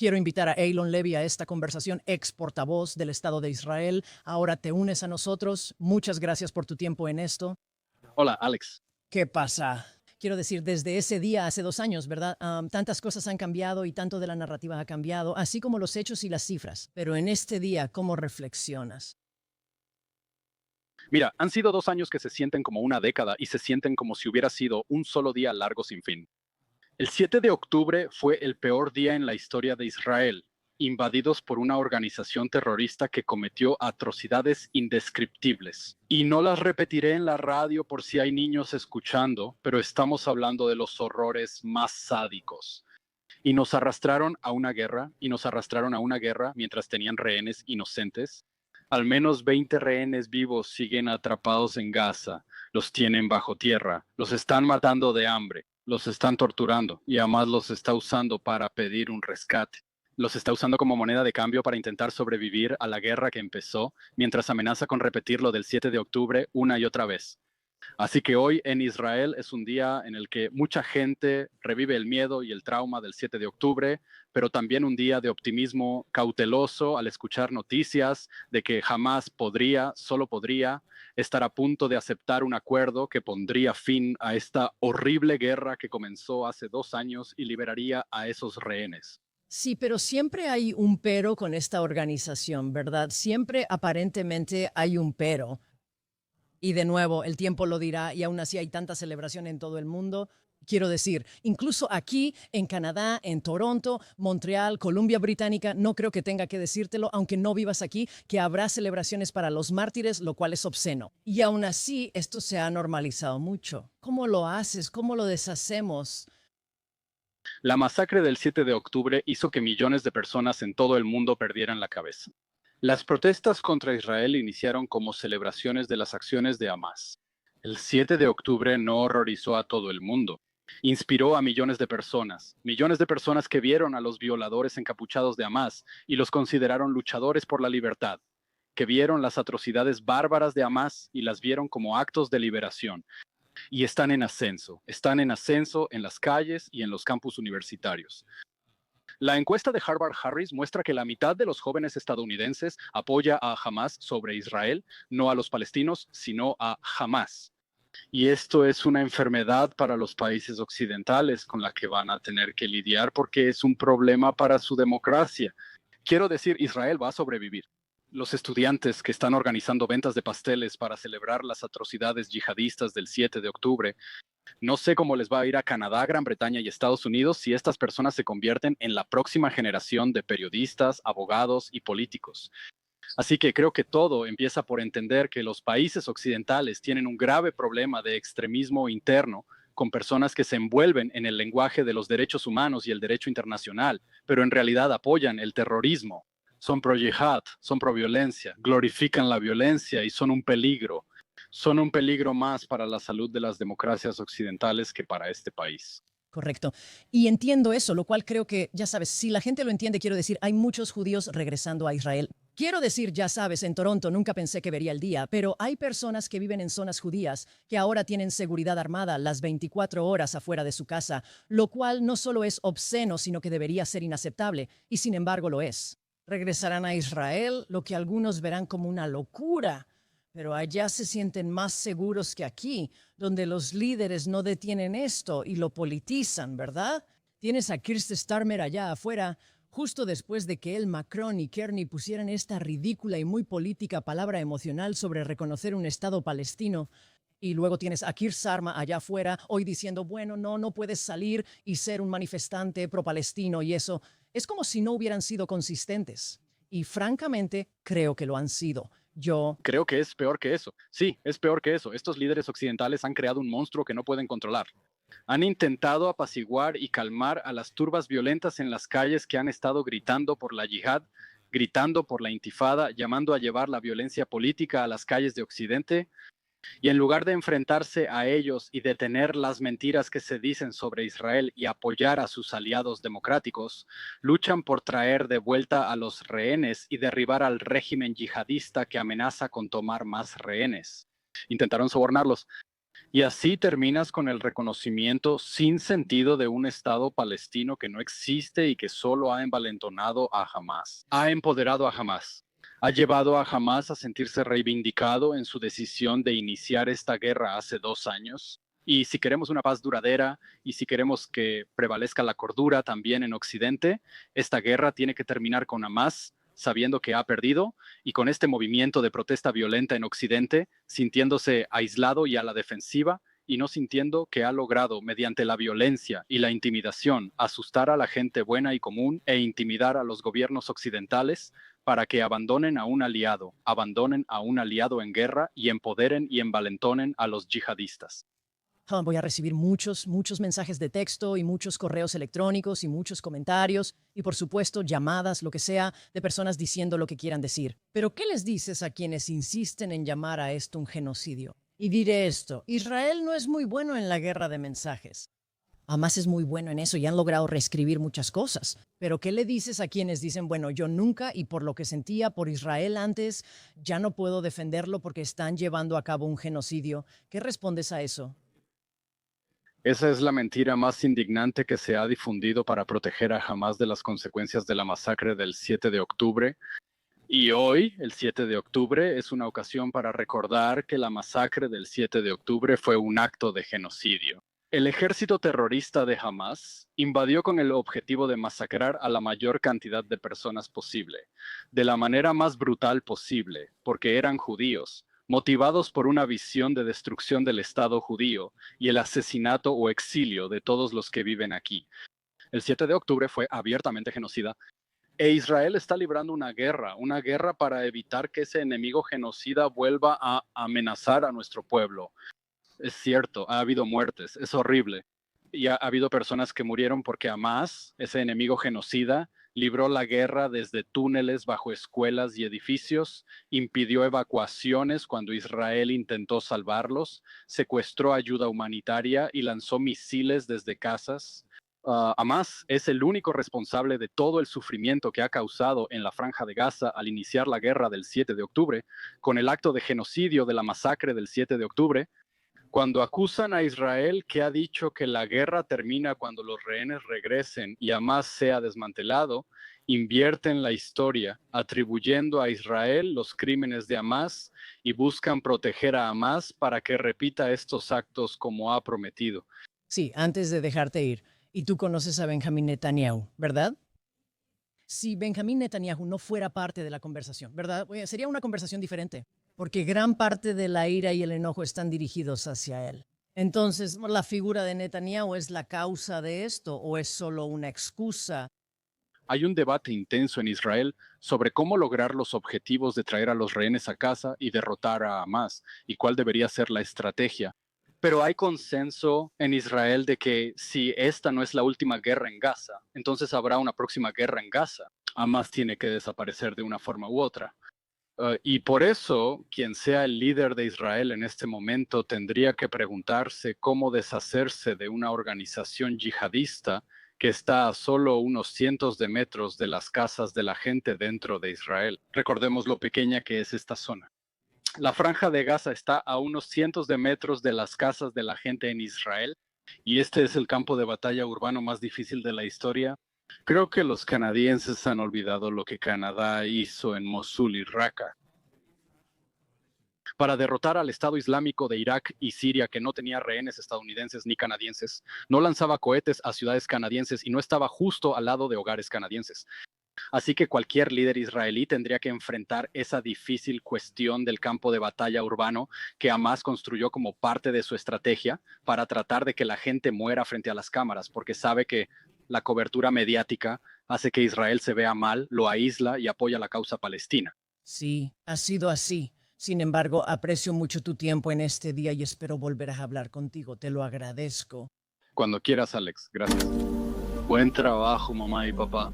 Quiero invitar a Eylon Levy a esta conversación, ex portavoz del Estado de Israel. Ahora te unes a nosotros. Muchas gracias por tu tiempo en esto. Hola, Alex. ¿Qué pasa? Quiero decir, desde ese día, hace 2 años, ¿verdad? Tantas cosas han cambiado y tanto de la narrativa ha cambiado, así como los hechos y las cifras. Pero en este día, ¿cómo reflexionas? Mira, han sido 2 años que se sienten como una década y se sienten como si hubiera sido un solo día largo sin fin. El 7 de octubre fue el peor día en la historia de Israel, invadidos por una organización terrorista que cometió atrocidades indescriptibles. Y no las repetiré en la radio por si hay niños escuchando, pero estamos hablando de los horrores más sádicos. Y nos arrastraron a una guerra, y nos arrastraron a una guerra mientras tenían rehenes inocentes. Al menos 20 rehenes vivos siguen atrapados en Gaza, los tienen bajo tierra, los están matando de hambre, los están torturando y además los está usando para pedir un rescate. Los está usando como moneda de cambio para intentar sobrevivir a la guerra que empezó, mientras amenaza con repetir lo del 7 de octubre una y otra vez. Así que hoy en Israel es un día en el que mucha gente revive el miedo y el trauma del 7 de octubre, pero también un día de optimismo cauteloso al escuchar noticias de que jamás podría, solo podría, estar a punto de aceptar un acuerdo que pondría fin a esta horrible guerra que comenzó hace 2 años y liberaría a esos rehenes. Sí, pero siempre hay un pero con esta organización, ¿verdad? Siempre aparentemente hay un pero. Y de nuevo, el tiempo lo dirá y aún así hay tanta celebración en todo el mundo. Quiero decir, incluso aquí en Canadá, en Toronto, Montreal, Columbia Británica, no creo que tenga que decírtelo, aunque no vivas aquí, que habrá celebraciones para los mártires, lo cual es obsceno. Y aún así, esto se ha normalizado mucho. ¿Cómo lo haces? ¿Cómo lo deshacemos? La masacre del 7 de octubre hizo que millones de personas en todo el mundo perdieran la cabeza. Las protestas contra Israel iniciaron como celebraciones de las acciones de Hamas. El 7 de octubre no horrorizó a todo el mundo. Inspiró a millones de personas que vieron a los violadores encapuchados de Hamas y los consideraron luchadores por la libertad, que vieron las atrocidades bárbaras de Hamas y las vieron como actos de liberación. Y están en ascenso en las calles y en los campus universitarios. La encuesta de Harvard Harris muestra que la mitad de los jóvenes estadounidenses apoya a Hamas sobre Israel, no a los palestinos, sino a Hamas. Y esto es una enfermedad para los países occidentales con la que van a tener que lidiar porque es un problema para su democracia. Quiero decir, Israel va a sobrevivir. Los estudiantes que están organizando ventas de pasteles para celebrar las atrocidades yihadistas del 7 de octubre, no sé cómo les va a ir a Canadá, Gran Bretaña y Estados Unidos si estas personas se convierten en la próxima generación de periodistas, abogados y políticos. Así que creo que todo empieza por entender que los países occidentales tienen un grave problema de extremismo interno con personas que se envuelven en el lenguaje de los derechos humanos y el derecho internacional, pero en realidad apoyan el terrorismo. Son pro yihad, son pro violencia, glorifican la violencia y son un peligro. Son un peligro más para la salud de las democracias occidentales que para este país. Correcto. Y entiendo eso, lo cual creo que, ya sabes, si la gente lo entiende, quiero decir, hay muchos judíos regresando a Israel. Quiero decir, ya sabes, en Toronto nunca pensé que vería el día, pero hay personas que viven en zonas judías que ahora tienen seguridad armada las 24 horas afuera de su casa, lo cual no solo es obsceno, sino que debería ser inaceptable, y sin embargo lo es. Regresarán a Israel, lo que algunos verán como una locura, pero allá se sienten más seguros que aquí, donde los líderes no detienen esto y lo politizan, ¿verdad? Tienes a Kirsten Starmer allá afuera, justo después de que él, Macron y Kearney pusieran esta ridícula y muy política palabra emocional sobre reconocer un Estado palestino. Y luego tienes a Keir Starmer allá afuera, hoy diciendo, bueno, no puedes salir y ser un manifestante pro-palestino y eso. Es como si no hubieran sido consistentes. Y francamente, creo que lo han sido. Yo Creo que es peor que eso. Sí, es peor que eso. Estos líderes occidentales han creado un monstruo que no pueden controlar. Han intentado apaciguar y calmar a las turbas violentas en las calles que han estado gritando por la yihad, gritando por la intifada, llamando a llevar la violencia política a las calles de Occidente. Y en lugar de enfrentarse a ellos y detener las mentiras que se dicen sobre Israel y apoyar a sus aliados democráticos, luchan por traer de vuelta a los rehenes y derribar al régimen yihadista que amenaza con tomar más rehenes. Intentaron sobornarlos. Y así terminas con el reconocimiento sin sentido de un Estado palestino que no existe y que solo ha envalentonado a Hamás. Ha empoderado a Hamás. Ha llevado a Hamás a sentirse reivindicado en su decisión de iniciar esta guerra hace 2 años. Y si queremos una paz duradera y si queremos que prevalezca la cordura también en Occidente, esta guerra tiene que terminar con Hamás sabiendo que ha perdido y con este movimiento de protesta violenta en Occidente, sintiéndose aislado y a la defensiva y no sintiendo que ha logrado, mediante la violencia y la intimidación, asustar a la gente buena y común e intimidar a los gobiernos occidentales para que abandonen a un aliado en guerra y empoderen y envalentonen a los yihadistas. Voy a recibir muchos, muchos mensajes de texto y muchos correos electrónicos y muchos comentarios y por supuesto llamadas, lo que sea, de personas diciendo lo que quieran decir. Pero ¿qué les dices a quienes insisten en llamar a esto un genocidio? Y diré esto, Israel no es muy bueno en la guerra de mensajes. Hamas es muy bueno en eso y han logrado reescribir muchas cosas. Pero ¿qué le dices a quienes dicen, bueno, yo nunca y por lo que sentía por Israel antes, ya no puedo defenderlo porque están llevando a cabo un genocidio? ¿Qué respondes a eso? Esa es la mentira más indignante que se ha difundido para proteger a Hamás de las consecuencias de la masacre del 7 de octubre. Y hoy, el 7 de octubre, es una ocasión para recordar que la masacre del 7 de octubre fue un acto de genocidio. El ejército terrorista de Hamás invadió con el objetivo de masacrar a la mayor cantidad de personas posible, de la manera más brutal posible, porque eran judíos, motivados por una visión de destrucción del Estado judío y el asesinato o exilio de todos los que viven aquí. El 7 de octubre fue abiertamente genocida e Israel está librando una guerra para evitar que ese enemigo genocida vuelva a amenazar a nuestro pueblo. Es cierto, ha habido muertes, es horrible. Y ha habido personas que murieron porque Hamas, ese enemigo genocida, libró la guerra desde túneles bajo escuelas y edificios, impidió evacuaciones cuando Israel intentó salvarlos, secuestró ayuda humanitaria y lanzó misiles desde casas. Hamas es el único responsable de todo el sufrimiento que ha causado en la Franja de Gaza al iniciar la guerra del 7 de octubre, con el acto de genocidio de la masacre del 7 de octubre, cuando acusan a Israel que ha dicho que la guerra termina cuando los rehenes regresen y Hamas sea desmantelado, invierten la historia, atribuyendo a Israel los crímenes de Hamas y buscan proteger a Hamas para que repita estos actos como ha prometido. Sí, antes de dejarte ir. Y tú conoces a Benjamín Netanyahu, ¿verdad? Si Benjamín Netanyahu no fuera parte de la conversación, ¿verdad? Oye, sería una conversación diferente, porque gran parte de la ira y el enojo están dirigidos hacia él. Entonces, ¿la figura de Netanyahu es la causa de esto o es solo una excusa? Hay un debate intenso en Israel sobre cómo lograr los objetivos de traer a los rehenes a casa y derrotar a Hamas y cuál debería ser la estrategia. Pero hay consenso en Israel de que si esta no es la última guerra en Gaza, entonces habrá una próxima guerra en Gaza. Hamas tiene que desaparecer de una forma u otra. Y por eso, quien sea el líder de Israel en este momento tendría que preguntarse cómo deshacerse de una organización yihadista que está a solo unos cientos de metros de las casas de la gente dentro de Israel. Recordemos lo pequeña que es esta zona. La Franja de Gaza está a unos cientos de metros de las casas de la gente en Israel y este es el campo de batalla urbano más difícil de la historia. Creo que los canadienses han olvidado lo que Canadá hizo en Mosul y Raqqa. Para derrotar al Estado Islámico de Irak y Siria, que no tenía rehenes estadounidenses ni canadienses, no lanzaba cohetes a ciudades canadienses y no estaba justo al lado de hogares canadienses. Así que cualquier líder israelí tendría que enfrentar esa difícil cuestión del campo de batalla urbano que Hamas construyó como parte de su estrategia para tratar de que la gente muera frente a las cámaras, porque sabe que la cobertura mediática hace que Israel se vea mal, lo aísla y apoya la causa palestina. Sí, ha sido así. Sin embargo, aprecio mucho tu tiempo en este día y espero volver a hablar contigo. Te lo agradezco. Cuando quieras, Alex. Gracias. Buen trabajo, mamá y papá.